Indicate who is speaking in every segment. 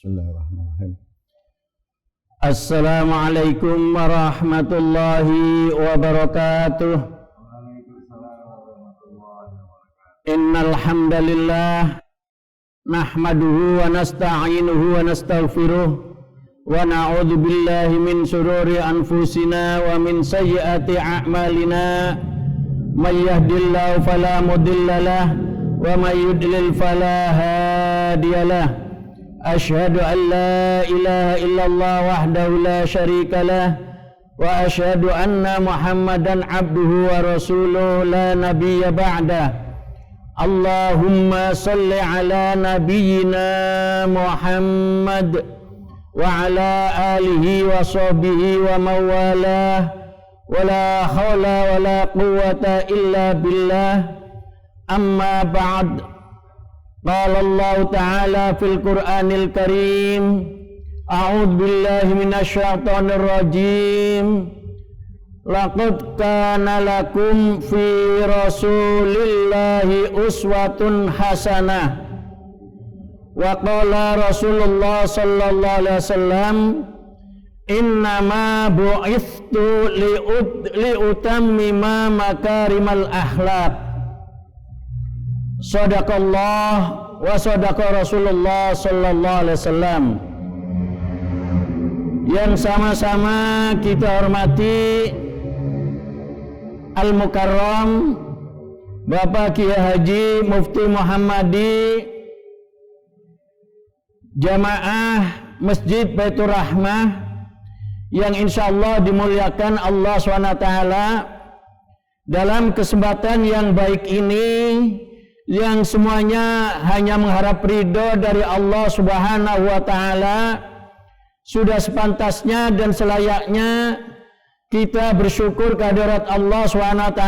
Speaker 1: Bismillahirrahmanirrahim. Assalamualaikum warahmatullahi wabarakatuh. Innal hamdalillah nahmaduhu wa nasta'inuhu wa nastaghfiruh wa na'udzu billahi min shururi anfusina wa min sayyiati a'malina may yahdihillahu fala mudilla lahu wa may yudlil fala hadiyalah. Asyhadu an la ilaha illallah wahdahu la syarika lah wa asyhadu anna Muhammadan abduhu wa rasuluh la nabiyya ba'dah. Allahumma salli ala nabiyyina Muhammad wa ala alihi wa sahbihi wa mawalah wa la hawla wa la quwwata illa billah. Amma ba'd. Qala Allah ta'ala fil Qur'anil Karim, a'udzu billahi minasy syaithanir rajim. Laqad kana lakum fi rasulillahi uswatun hasanah. Wa qala Rasulullah sallallahu alaihi wasallam, innama bu'ithtu liutammima makarimal akhlaq. Shadaqallah wa shadaqa Rasulullah sallallahu alaihi wasallam. Yang sama-sama kita hormati Al-Mukarram Bapak Kiai Haji Mufti Muhammadi Jamaah Masjid Baitur Rahmah yang insyaallah dimuliakan Allah SWT. Dalam kesempatan yang baik ini, yang semuanya hanya mengharap ridho dari Allah Subhanahu wa Ta'ala, sudah sepantasnya dan selayaknya kita bersyukur kehadirat Allah SWT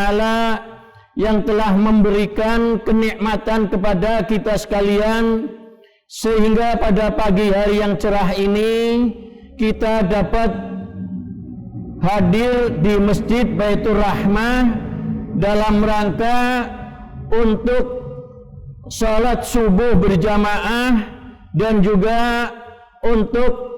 Speaker 1: yang telah memberikan kenikmatan kepada kita sekalian, sehingga pada pagi hari yang cerah ini kita dapat hadir di Masjid Baitur Rahmah dalam rangka untuk salat subuh berjamaah dan juga untuk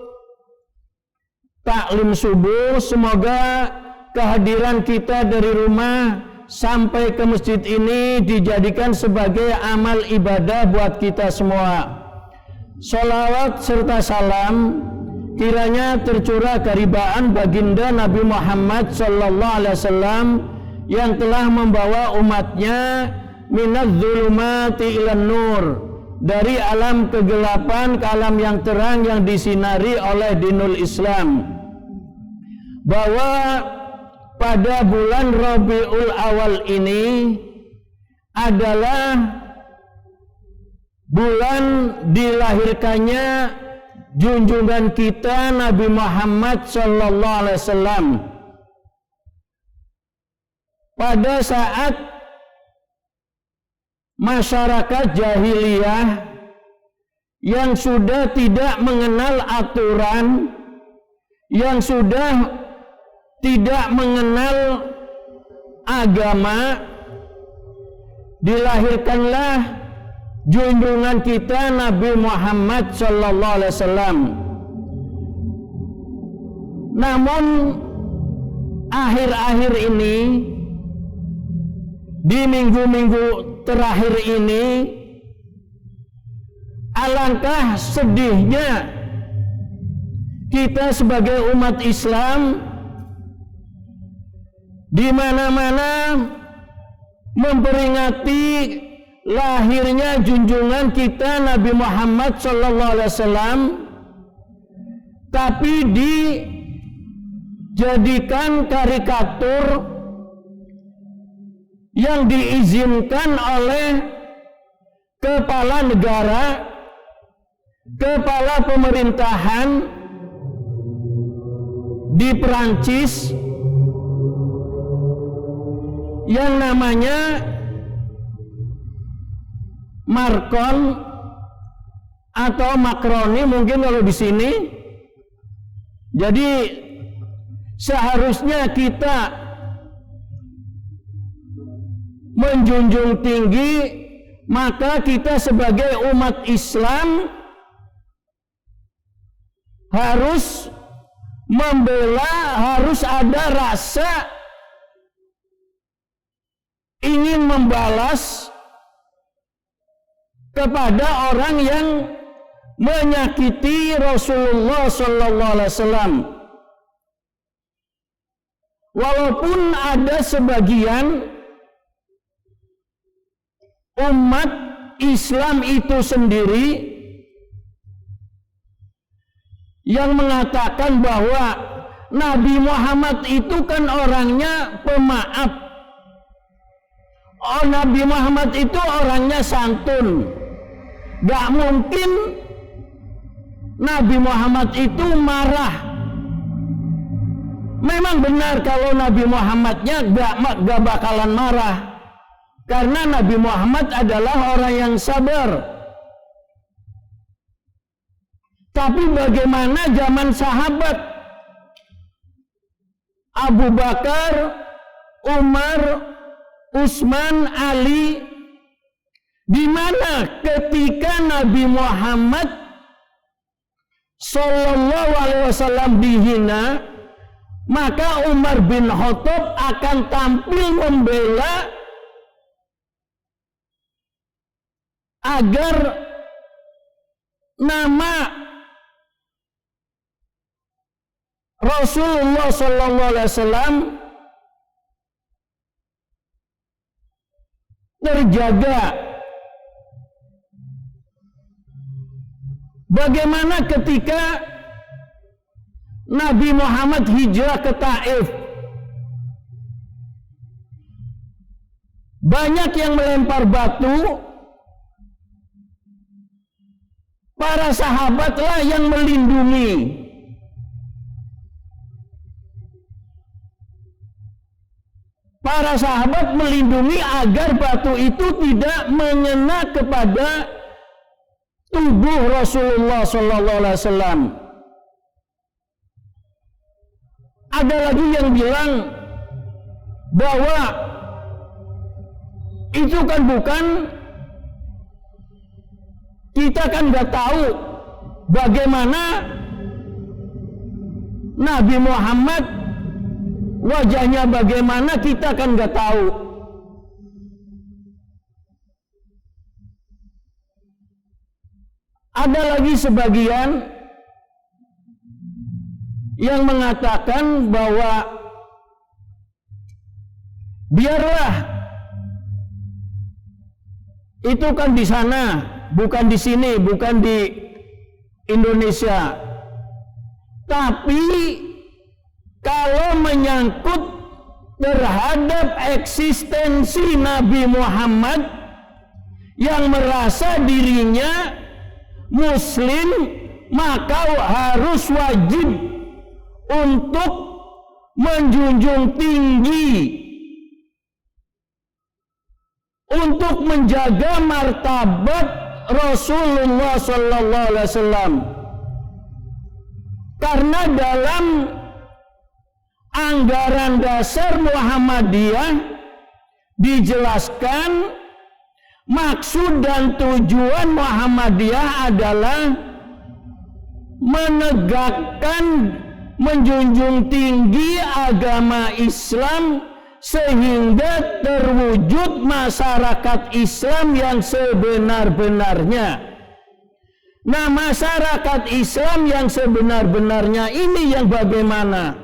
Speaker 1: taklim subuh. Semoga kehadiran kita dari rumah sampai ke masjid ini dijadikan sebagai amal ibadah buat kita semua. Salawat serta salam kiranya tercurah karibaan baginda Nabi Muhammad sallallahu alaihi wasallam yang telah membawa umatnya minadz zulumati ilan nur, dari alam kegelapan ke alam yang terang yang disinari oleh dinul Islam. Bahwa pada bulan Rabiul Awal ini adalah bulan dilahirkannya junjungan kita Nabi Muhammad sallallahu alaihi wasallam. Pada saat masyarakat jahiliyah yang sudah tidak mengenal aturan, yang sudah tidak mengenal agama, dilahirkanlah junjungan kita Nabi Muhammad sallallahu alaihi wasallam. Namun akhir-akhir ini, di minggu-minggu terakhir ini, alangkah sedihnya kita sebagai umat Islam di mana-mana memperingati lahirnya junjungan kita Nabi Muhammad sallallahu alaihi wasallam, tapi dijadikan karikatur yang diizinkan oleh kepala negara, kepala pemerintahan di Perancis yang namanya Macron atau Macroni mungkin kalau di sini. Jadi seharusnya kita menjunjung tinggi, maka kita sebagai umat Islam harus membela, harus ada rasa ingin membalas kepada orang yang menyakiti Rasulullah sallallahu alaihi wasallam. Walaupun ada sebagian umat Islam itu sendiri yang mengatakan bahwa Nabi Muhammad itu kan orangnya pemaaf. Oh, Nabi Muhammad itu orangnya santun. Gak mungkin Nabi Muhammad itu marah. Memang benar kalau Nabi Muhammadnya gak bakalan marah, karena Nabi Muhammad adalah orang yang sabar. Tapi bagaimana zaman sahabat Abu Bakar, Umar, Utsman, Ali, di mana ketika Nabi Muhammad sallallahu alaihi wasallam dihina, maka Umar bin Khattab akan tampil membela agar nama Rasulullah sallallahu alaihi wasallam terjaga. Bagaimana ketika Nabi Muhammad hijrah ke Taif, banyak yang melempar batu, para sahabatlah yang melindungi. Para sahabat melindungi agar batu itu tidak mengena kepada tubuh Rasulullah sallallahu alaihi wasallam. Ada lagi yang bilang bahwa itu kan bukan, kita kan nggak tahu bagaimana Nabi Muhammad wajahnya, bagaimana kita kan nggak tahu. Ada lagi sebagian yang mengatakan bahwa biarlah itu kan di sana, bukan di sini, bukan di Indonesia. Tapi kalau menyangkut terhadap eksistensi Nabi Muhammad yang merasa dirinya Muslim, maka harus wajib untuk menjunjung tinggi, untuk menjaga martabat Rasulullah sallallahu alaihi wasallam. Karena dalam anggaran dasar Muhammadiyah dijelaskan maksud dan tujuan Muhammadiyah adalah menegakkan, menjunjung tinggi agama Islam sehingga terwujud masyarakat Islam yang sebenar-benarnya. Nah, masyarakat Islam yang sebenar-benarnya ini yang bagaimana?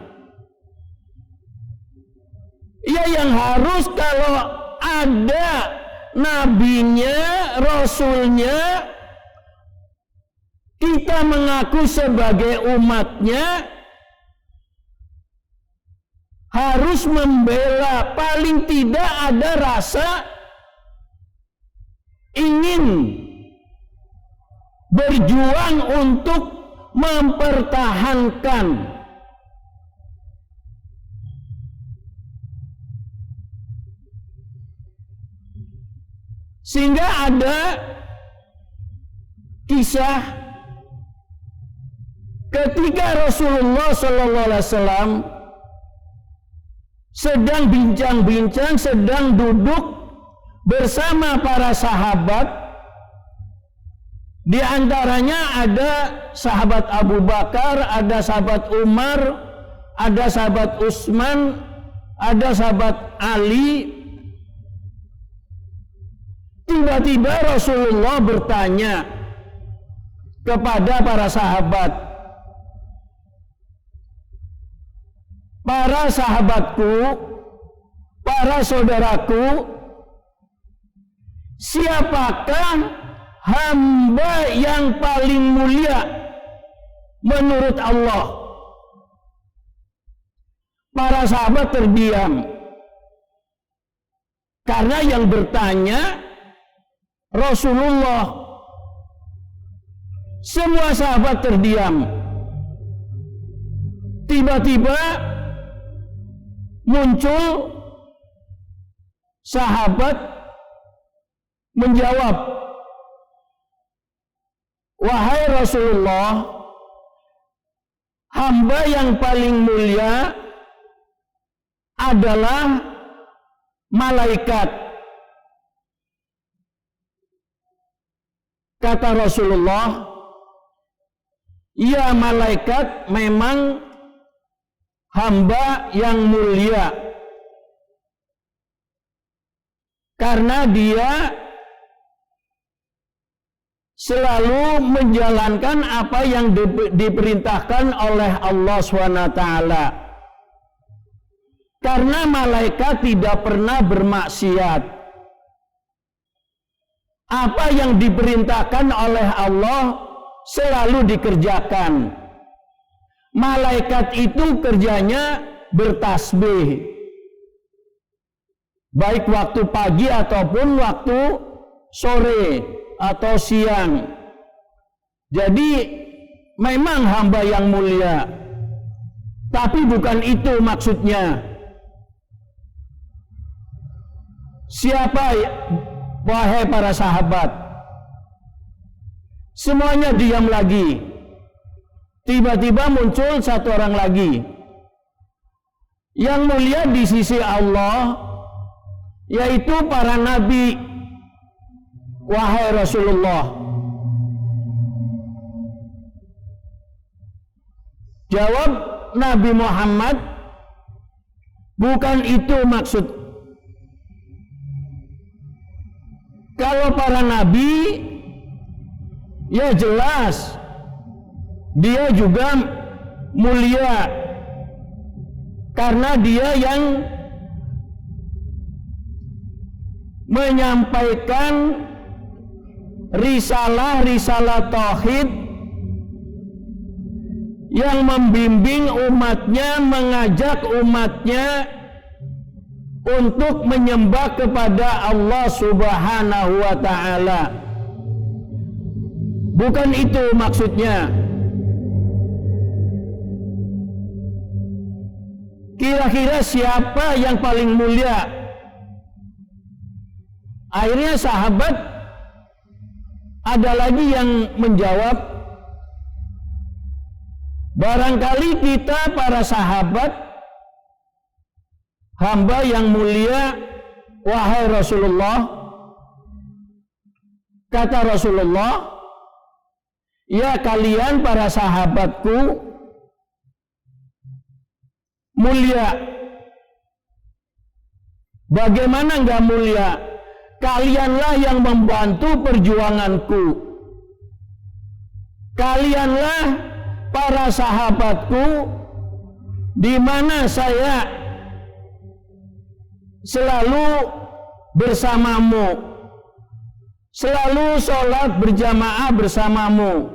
Speaker 1: Ya, yang harus kalau ada nabinya, rasulnya, kita mengaku sebagai umatnya, harus membela, paling tidak ada rasa ingin berjuang untuk mempertahankan. Sehingga ada kisah ketika Rasulullah SAW sedang bincang-bincang, sedang duduk bersama para sahabat Di antaranya ada sahabat Abu Bakar, ada sahabat Umar, ada sahabat Utsman, ada sahabat Ali. Tiba-tiba Rasulullah bertanya kepada para sahabat, para sahabatku, para saudaraku, siapakah hamba yang paling mulia menurut Allah? Para sahabat terdiam karena yang bertanya Rasulullah. Semua sahabat terdiam. Tiba-tiba muncul sahabat menjawab, wahai Rasulullah, hamba yang paling mulia adalah malaikat. Kata Rasulullah, ya, malaikat memang hamba yang mulia karena dia selalu menjalankan apa yang diperintahkan oleh Allah SWT. Karena malaikat tidak pernah bermaksiat. Apa yang diperintahkan oleh Allah selalu dikerjakan. Malaikat itu kerjanya bertasbih, baik waktu pagi ataupun waktu sore atau siang. Jadi memang hamba yang mulia, tapi bukan itu maksudnya. Siapa, wahai para sahabat? Semuanya diam lagi. Tiba-tiba muncul satu orang lagi. Yang mulia di sisi Allah yaitu para nabi, wahai Rasulullah. Jawab Nabi Muhammad, bukan itu maksud. Kalau para nabi, ya jelas dia juga mulia karena dia yang menyampaikan risalah tauhid, yang membimbing umatnya, mengajak umatnya untuk menyembah kepada Allah Subhanahu wa ta'ala. Bukan itu maksudnya. Kira-kira siapa yang paling mulia? Akhirnya sahabat ada lagi yang menjawab, barangkali kita para sahabat hamba yang mulia, wahai Rasulullah. Kata Rasulullah, ya, kalian para sahabatku mulia. Bagaimana enggak mulia? Kalianlah yang membantu perjuanganku. Kalianlah para sahabatku, di mana saya selalu bersamamu, selalu sholat berjamaah bersamamu,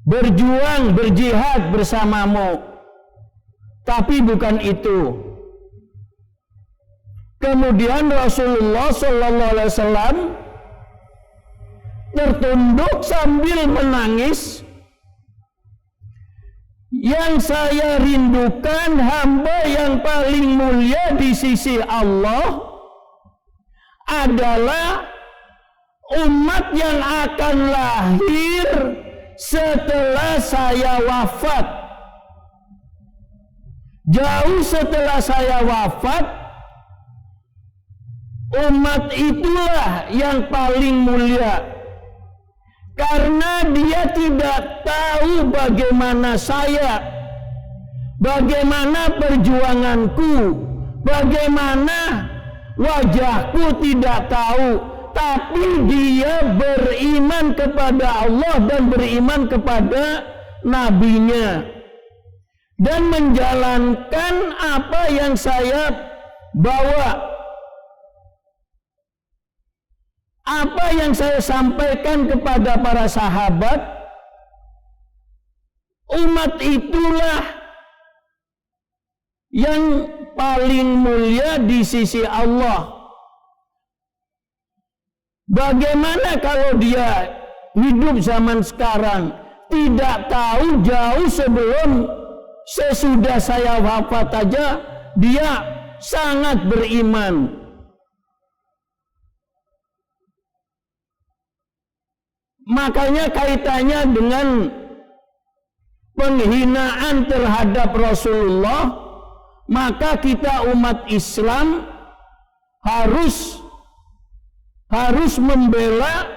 Speaker 1: berjuang, berjihad bersamamu. Tapi bukan itu. Kemudian Rasulullah SAW tertunduk sambil menangis. Yang saya rindukan hamba yang paling mulia di sisi Allah adalah umat yang akan lahir setelah saya wafat. Jauh setelah saya wafat, umat itulah yang paling mulia. Karena dia tidak tahu bagaimana saya, bagaimana perjuanganku, bagaimana wajahku, tidak tahu. Tapi dia beriman kepada Allah dan beriman kepada nabinya, dan menjalankan apa yang saya bawa, apa yang saya sampaikan kepada para sahabat. Umat itulah yang paling mulia di sisi Allah. Bagaimana kalau dia hidup zaman sekarang, tidak tahu jauh sebelum sesudah saya wafat aja dia sangat beriman. Makanya kaitannya dengan penghinaan terhadap Rasulullah, maka kita umat Islam harus membela,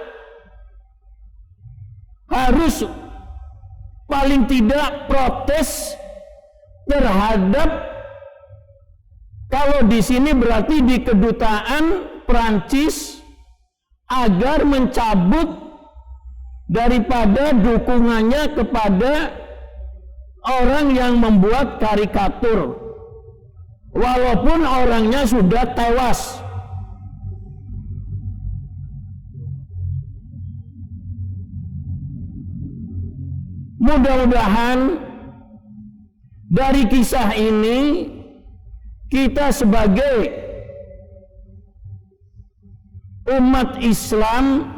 Speaker 1: harus paling tidak protes terhadap, kalau di sini berarti di kedutaan Prancis, agar mencabut daripada dukungannya kepada orang yang membuat karikatur, walaupun orangnya sudah tewas. Mudah-mudahan dari kisah ini kita sebagai umat Islam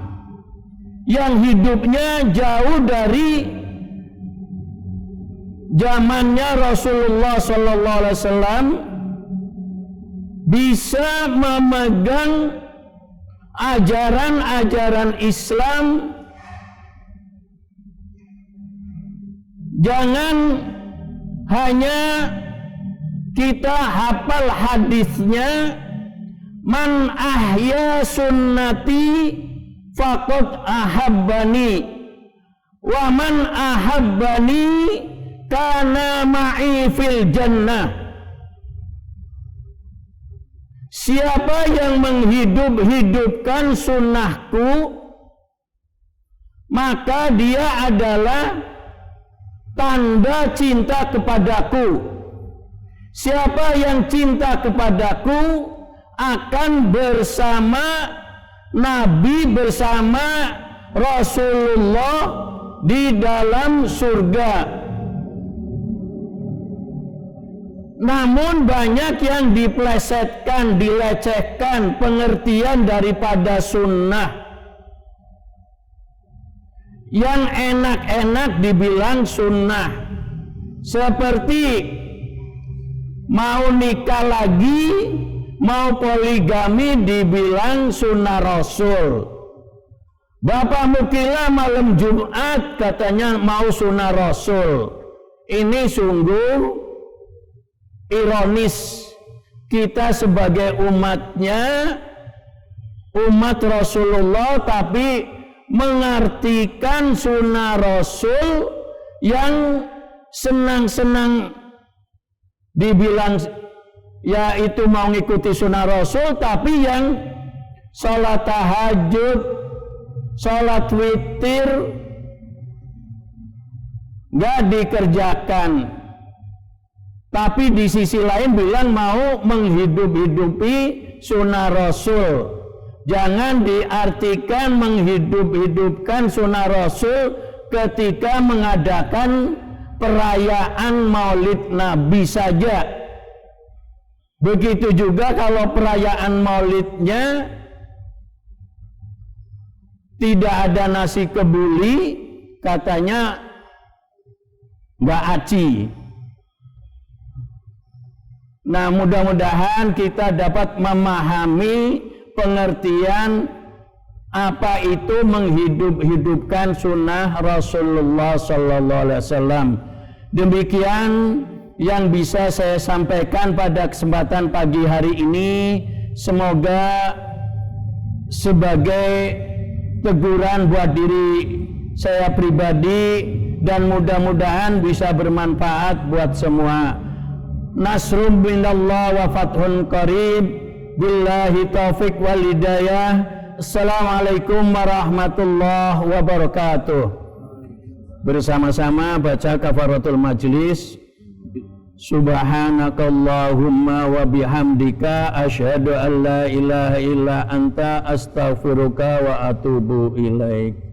Speaker 1: yang hidupnya jauh dari zamannya Rasulullah Sallallahu Alaihi Wasallam bisa memegang ajaran-ajaran Islam. Jangan hanya kita hafal hadisnya, man ahya sunnati faqad ahabbani wa man ahabbani kana ma'i fil jannah. Siapa yang menghidup-hidupkan sunnahku, maka dia adalah tanda cinta kepadaku. Siapa yang cinta kepadaku akan bersama Nabi, bersama Rasulullah di dalam surga. Namun banyak yang diplesetkan, dilecehkan pengertian daripada sunnah. Yang enak-enak dibilang sunnah, seperti mau nikah lagi, mau poligami dibilang sunnah Rasul. Bapak Mukila malam Jumat katanya mau sunnah Rasul. Ini sungguh ironis. Kita sebagai umatnya, umat Rasulullah, tapi mengartikan sunnah Rasul yang senang-senang dibilang ya itu mau ngikuti sunnah Rasul, tapi yang sholat tahajud, sholat witir nggak dikerjakan, tapi di sisi lain bilang mau menghidup-hidupi sunnah Rasul. Jangan diartikan menghidup-hidupkan sunnah Rasul ketika mengadakan perayaan Maulid Nabi saja. Begitu juga kalau perayaan Maulidnya tidak ada nasi kebuli, katanya nggak aci. Nah, mudah-mudahan kita dapat memahami pengertian apa itu menghidup-hidupkan sunnah Rasulullah Sallallahu Alaihi Wasallam. Demikian yang bisa saya sampaikan pada kesempatan pagi hari ini. Semoga sebagai teguran buat diri saya pribadi, dan mudah-mudahan bisa bermanfaat buat semua. Nasrum minallah wa fathun qarib, billahi taufiq wal hidayah. Assalamualaikum warahmatullahi wabarakatuh. Bersama-sama baca kafaratul majlis. Subhanakallahumma wa bihamdika asyhadu an la ilaha illa anta astaghfiruka wa atubu ilaik.